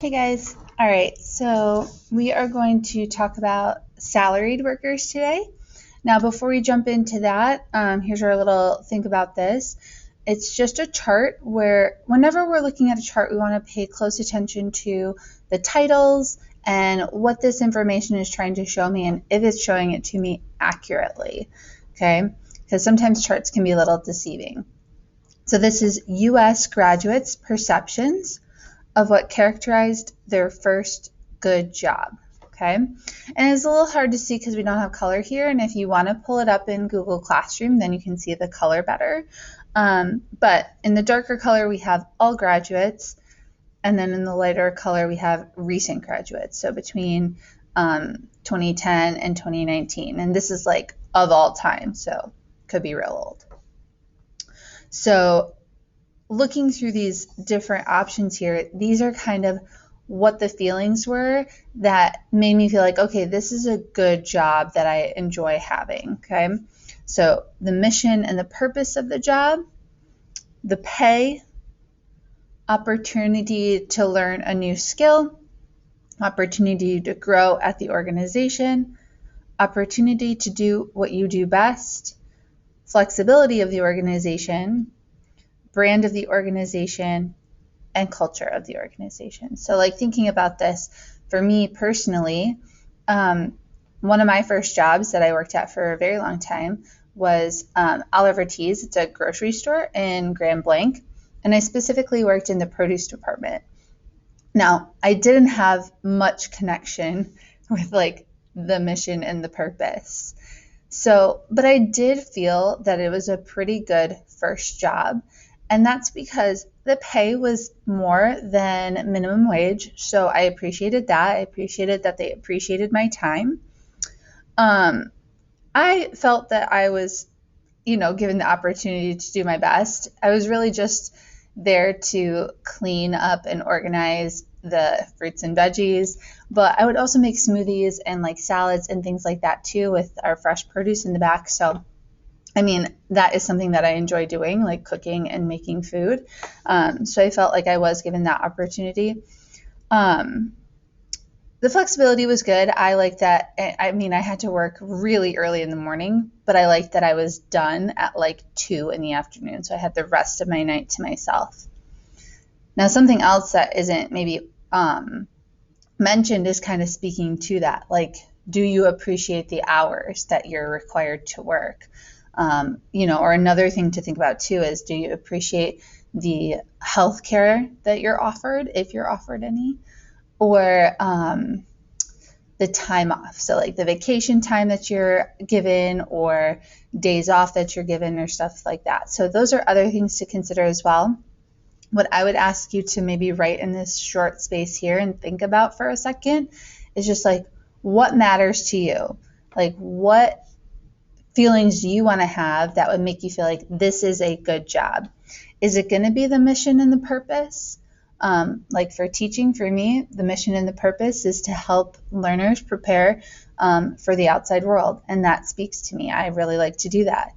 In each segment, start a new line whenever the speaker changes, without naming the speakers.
Hey guys. All right, so we are going to talk about salaried workers today. Now, before we jump into that, here's our little think about this. It's just a chart where whenever we're looking at a chart, we want to pay close attention to the titles and what this information is trying to show me and if it's showing it to me accurately, okay? Because sometimes charts can be a little deceiving. So this is U.S. graduates' perceptions of what characterized their first good job. Okay, and it's a little hard to see because we don't have color here, and if you want to pull it up in Google Classroom, then you can see the color better. But in the darker color, we have all graduates, and then in the lighter color, we have recent graduates, so between 2010 and 2019, and this is like of all time, so could be real old. So looking through these different options here, these are kind of what the feelings were that made me feel like, okay, this is a good job that I enjoy having, okay? So the mission and the purpose of the job, the pay, opportunity to learn a new skill, opportunity to grow at the organization, opportunity to do what you do best, flexibility of the organization, brand of the organization, and culture of the organization. So like thinking about this, for me personally, one of my first jobs that I worked at for a very long time was Oliver Tees. It's a grocery store in Grand Blanc, and I specifically worked in the produce department. Now, I didn't have much connection with like the mission and the purpose. So, but I did feel that it was a pretty good first job. And that's because the pay was more than minimum wage. So I appreciated that. I appreciated that they appreciated my time. I felt that I was, given the opportunity to do my best. I was really just there to clean up and organize the fruits and veggies, but I would also make smoothies and like salads and things like that too with our fresh produce in the back. So I mean, that is something that I enjoy doing, like cooking and making food. So I felt like I was given that opportunity. The flexibility was good. I liked that. I mean, I had to work really early in the morning, but I liked that I was done at like 2 in the afternoon. So I had the rest of my night to myself. Now, something else that isn't maybe mentioned is kind of speaking to that. Like, do you appreciate the hours that you're required to work? Or another thing to think about too is, do you appreciate the health care that you're offered, if you're offered any, or the time off? So like the vacation time that you're given or days off that you're given or stuff like that. So those are other things to consider as well. What I would ask you to maybe write in this short space here and think about for a second is just like, what matters to you? Like, what feelings do you want to have that would make you feel like this is a good job? Is it going to be the mission and the purpose? Like for teaching, for me, the mission and the purpose is to help learners prepare for the outside world. And that speaks to me. I really like to do that.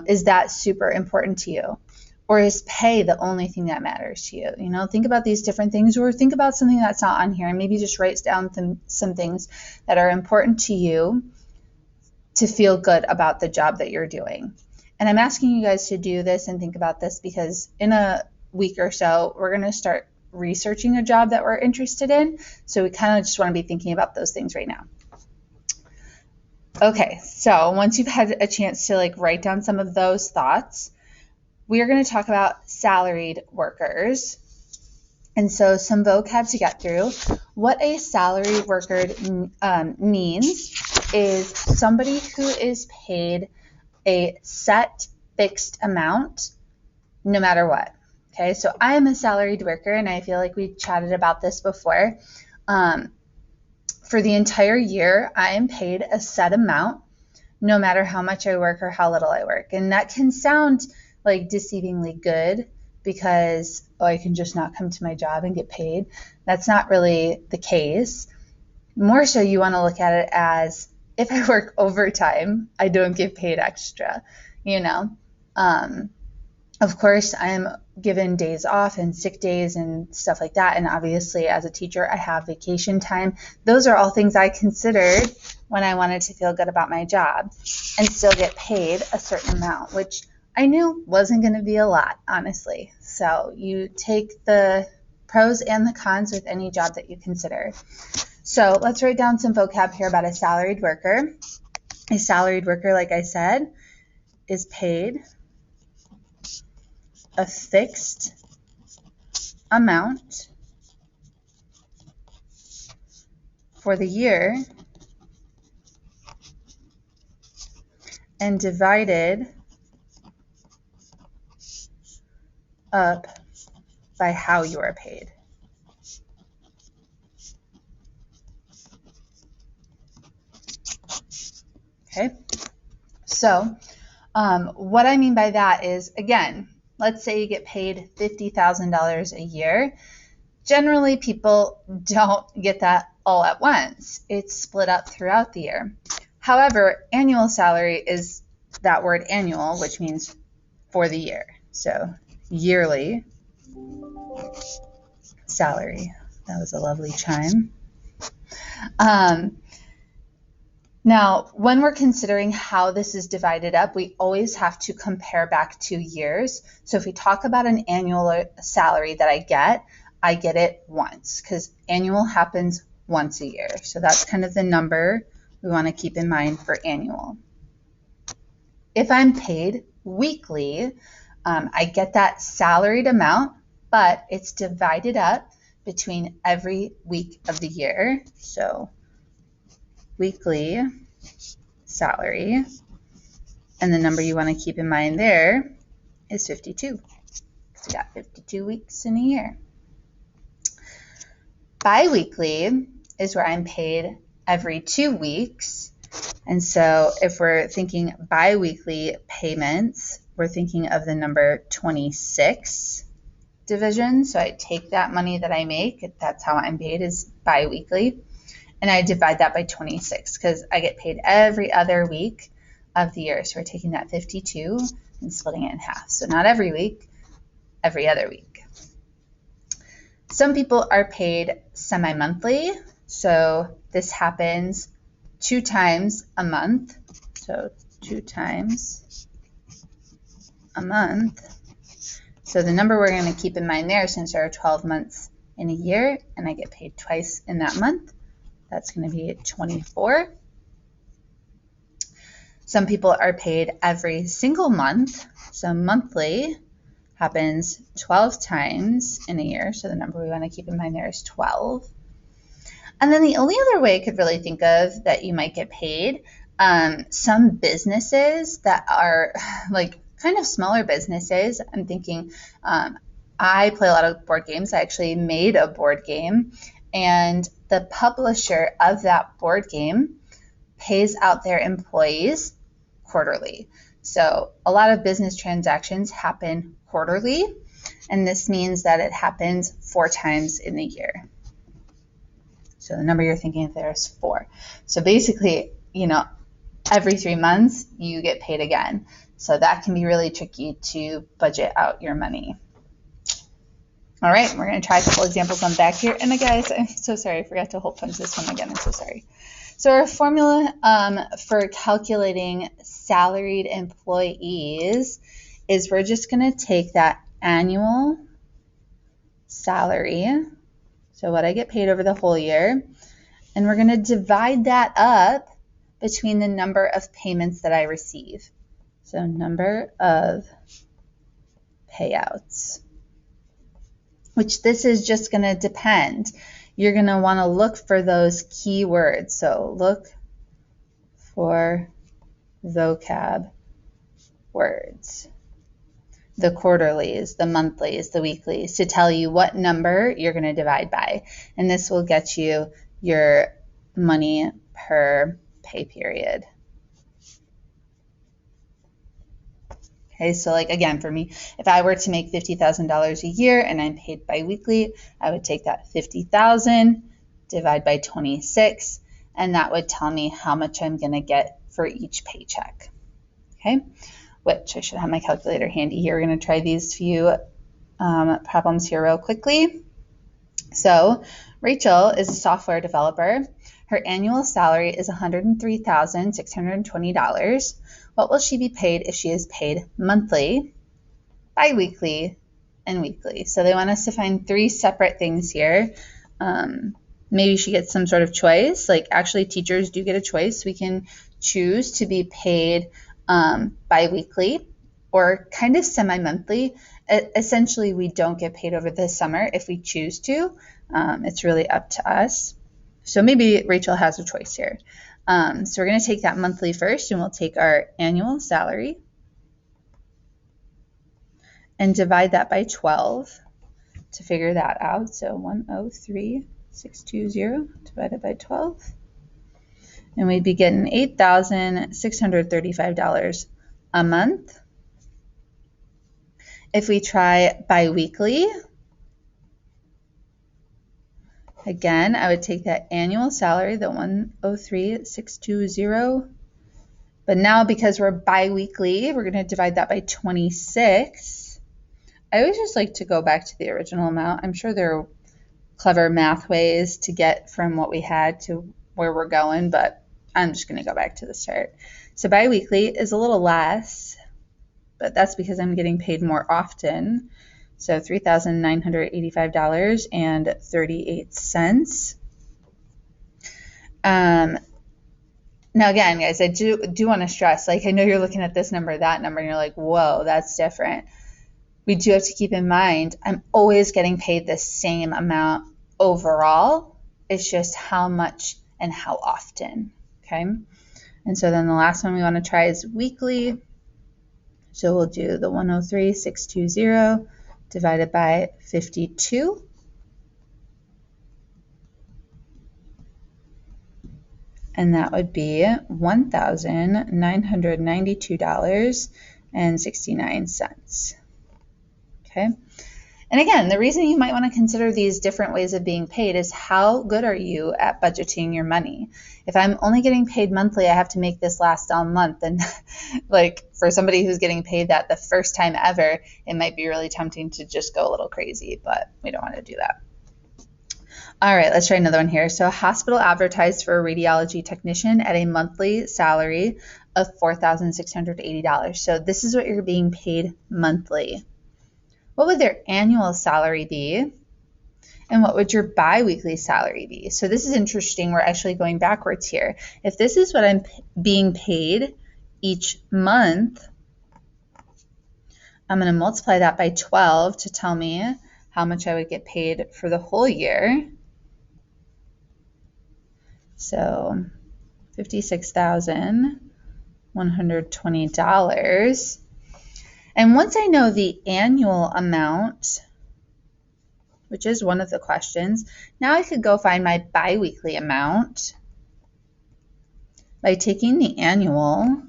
Is that super important to you? Or is pay the only thing that matters to you? Think about these different things, or think about something that's not on here and maybe just write down some things that are important to you to feel good about the job that you're doing. And I'm asking you guys to do this and think about this because in a week or so, we're going to start researching a job that we're interested in. So we kind of just want to be thinking about those things right now. Okay, so once you've had a chance to like write down some of those thoughts, we are going to talk about salaried workers. And so some vocab to get through. What a salaried worker means is somebody who is paid a set fixed amount no matter what. Okay, so I am a salaried worker, and I feel like we chatted about this before. For the entire year, I am paid a set amount no matter how much I work or how little I work. And that can sound like deceivingly good because, I can just not come to my job and get paid. That's not really the case. More so, you want to look at it as, if I work overtime, I don't get paid extra, Of course, I'm given days off and sick days and stuff like that. And obviously, as a teacher, I have vacation time. Those are all things I considered when I wanted to feel good about my job and still get paid a certain amount, which I knew wasn't going to be a lot, honestly. So you take the pros and the cons with any job that you consider. So let's write down some vocab here about a salaried worker. A salaried worker, like I said, is paid a fixed amount for the year and divided up by how you are paid. Okay, so what I mean by that is, again, let's say you get paid $50,000 a year. Generally, people don't get that all at once. It's split up throughout the year. However, annual salary is that word annual, which means for the year. So yearly salary. That was a lovely chime. Now, when we're considering how this is divided up, we always have to compare back 2 years. So if we talk about an annual salary that I get it once, because annual happens once a year. So that's kind of the number we want to keep in mind for annual. If I'm paid weekly, I get that salaried amount, but it's divided up between every week of the year. So weekly salary, and the number you want to keep in mind there is 52, because we got 52 weeks in a year. Bi-weekly is where I'm paid every 2 weeks, and so if we're thinking bi-weekly payments, we're thinking of the number 26 division. So I take that money that I make, that's how I'm paid, is bi-weekly, and I divide that by 26 because I get paid every other week of the year. So we're taking that 52 and splitting it in half. So not every week, every other week. Some people are paid semi-monthly. So this happens 2 times a month. So 2 times a month. So the number we're going to keep in mind there, since there are 12 months in a year and I get paid twice in that month, that's going to be 24. Some people are paid every single month. So monthly happens 12 times in a year. So the number we want to keep in mind there is 12. And then the only other way I could really think of that you might get paid, some businesses that are like kind of smaller businesses. I'm thinking I play a lot of board games. I actually made a board game, and the publisher of that board game pays out their employees quarterly. So a lot of business transactions happen quarterly, and this means that it happens 4 times in a year. So the number you're thinking of there is 4. So basically, every 3 months you get paid again. So that can be really tricky to budget out your money. All right, we're going to try a couple examples on the back here. And guys, I'm so sorry, I forgot to hole punch this one again. I'm so sorry. So our formula for calculating salaried employees is we're just going to take that annual salary, so what I get paid over the whole year, and we're going to divide that up between the number of payments that I receive. So number of payouts, which this is just going to depend. You're going to want to look for those keywords. So look for vocab words, the quarterlies, the monthlies, the weeklies, to tell you what number you're going to divide by. And this will get you your money per pay period. Okay, so like again, for me, if I were to make $50,000 a year and I'm paid biweekly, I would take that $50,000, divide by 26, and that would tell me how much I'm going to get for each paycheck. Okay, which I should have my calculator handy here. We're going to try these few problems here real quickly. So Rachel is a software developer. Her annual salary is $103,620. What will she be paid if she is paid monthly, biweekly, and weekly? So they want us to find three separate things here. Maybe she gets some sort of choice. Like, actually, teachers do get a choice. We can choose to be paid biweekly or kind of semi-monthly. Essentially, we don't get paid over the summer if we choose to. It's really up to us. So maybe Rachel has a choice here. So we're going to take that monthly first, and we'll take our annual salary and divide that by 12 to figure that out. So 103,620 divided by 12. And we'd be getting $8,635 a month. If we try biweekly, again, I would take that annual salary, the 103,620. But now because we're biweekly, we're going to divide that by 26. I always just like to go back to the original amount. I'm sure there are clever math ways to get from what we had to where we're going, but I'm just going to go back to the start. So biweekly is a little less, but that's because I'm getting paid more often. So $3,985.38. Now again, guys, I do want to stress, like, I know you're looking at this number, that number, and you're like, whoa, that's different. We do have to keep in mind, I'm always getting paid the same amount overall. It's just how much and how often, okay? And so then the last one we want to try is weekly. So we'll do the 103,620 divided by 52. And that would be $1,992.69. Okay. And again, the reason you might want to consider these different ways of being paid is how good are you at budgeting your money? If I'm only getting paid monthly, I have to make this last all month. And like for somebody who's getting paid that the first time ever, it might be really tempting to just go a little crazy, but we don't want to do that. All right, let's try another one here. So a hospital advertised for a radiology technician at a monthly salary of $4,680. So this is what you're being paid monthly. What would their annual salary be? And what would your biweekly salary be? So this is interesting. We're actually going backwards here. If this is what I'm being paid each month, I'm going to multiply that by 12 to tell me how much I would get paid for the whole year. So $56,120. And once I know the annual amount, which is one of the questions, now I could go find my biweekly amount by taking the annual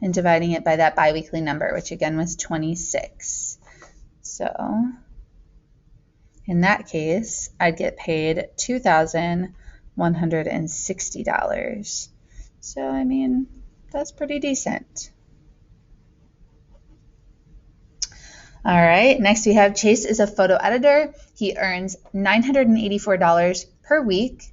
and dividing it by that biweekly number, which again was 26. So in that case, I'd get paid $2,160. So, I mean, that's pretty decent. All right, next we have Chase is a photo editor. He earns $984 per week.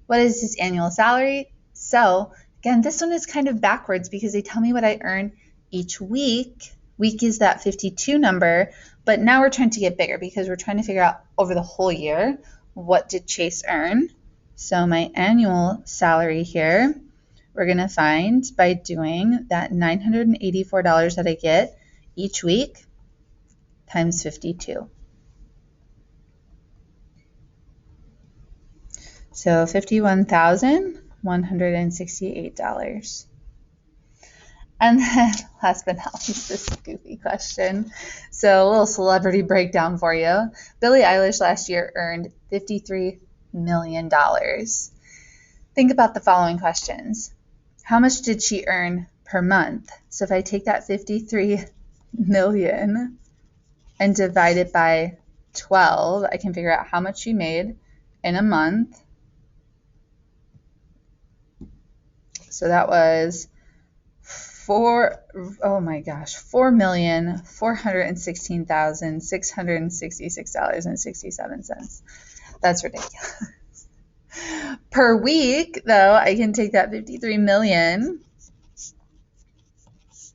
What is his annual salary? So, again, this one is kind of backwards because they tell me what I earn each week. Week is that 52 number, but now we're trying to get bigger because we're trying to figure out over the whole year, what did Chase earn? So my annual salary here, we're going to find by doing that $984 that I get each week times 52. So $51,168. And then last but not least, this goofy question. So a little celebrity breakdown for you. Billie Eilish last year earned $53 million. Think about the following questions. How much did she earn per month? So if I take that 53 million and divide it by 12, I can figure out how much she made in a month. So that was oh my gosh, $4,416,666.67. That's ridiculous. Per week, though, I can take that 53 million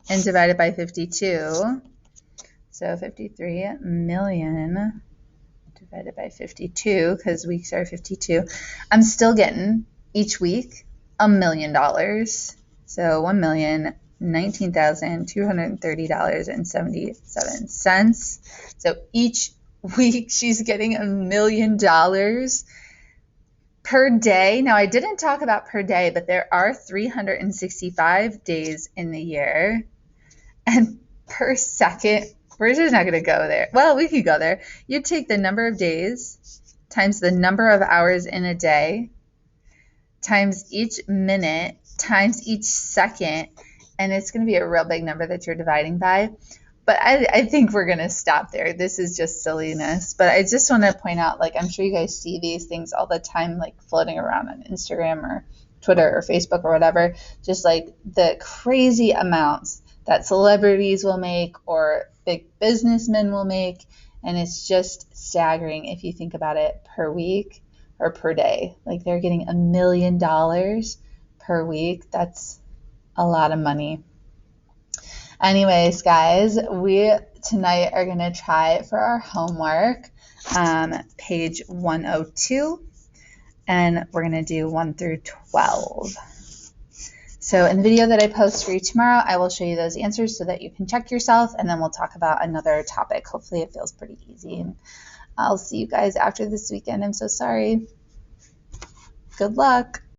and divide it by 52. So 53 million divided by 52, because weeks are 52. I'm still getting each week $1 million. So $1,019,230.77. So each week she's getting $1 million per day. Now, I didn't talk about per day, but there are 365 days in the year. And per second, we're just not going to go there. Well, we could go there. You take the number of days times the number of hours in a day times each minute times each second, and it's going to be a real big number that you're dividing by. But I think we're going to stop there. This is just silliness. But I just want to point out, like, I'm sure you guys see these things all the time, like floating around on Instagram or Twitter or Facebook or whatever, just like the crazy amounts that celebrities will make or big businessmen will make. And it's just staggering if you think about it per week or per day. Like, they're getting $1 million per week. That's a lot of money. Anyways, guys, we tonight are going to try for our homework page 102, and we're going to do 1 through 12. So in the video that I post for you tomorrow, I will show you those answers so that you can check yourself, and then we'll talk about another topic. Hopefully it feels pretty easy. And I'll see you guys after this weekend. I'm so sorry. Good luck.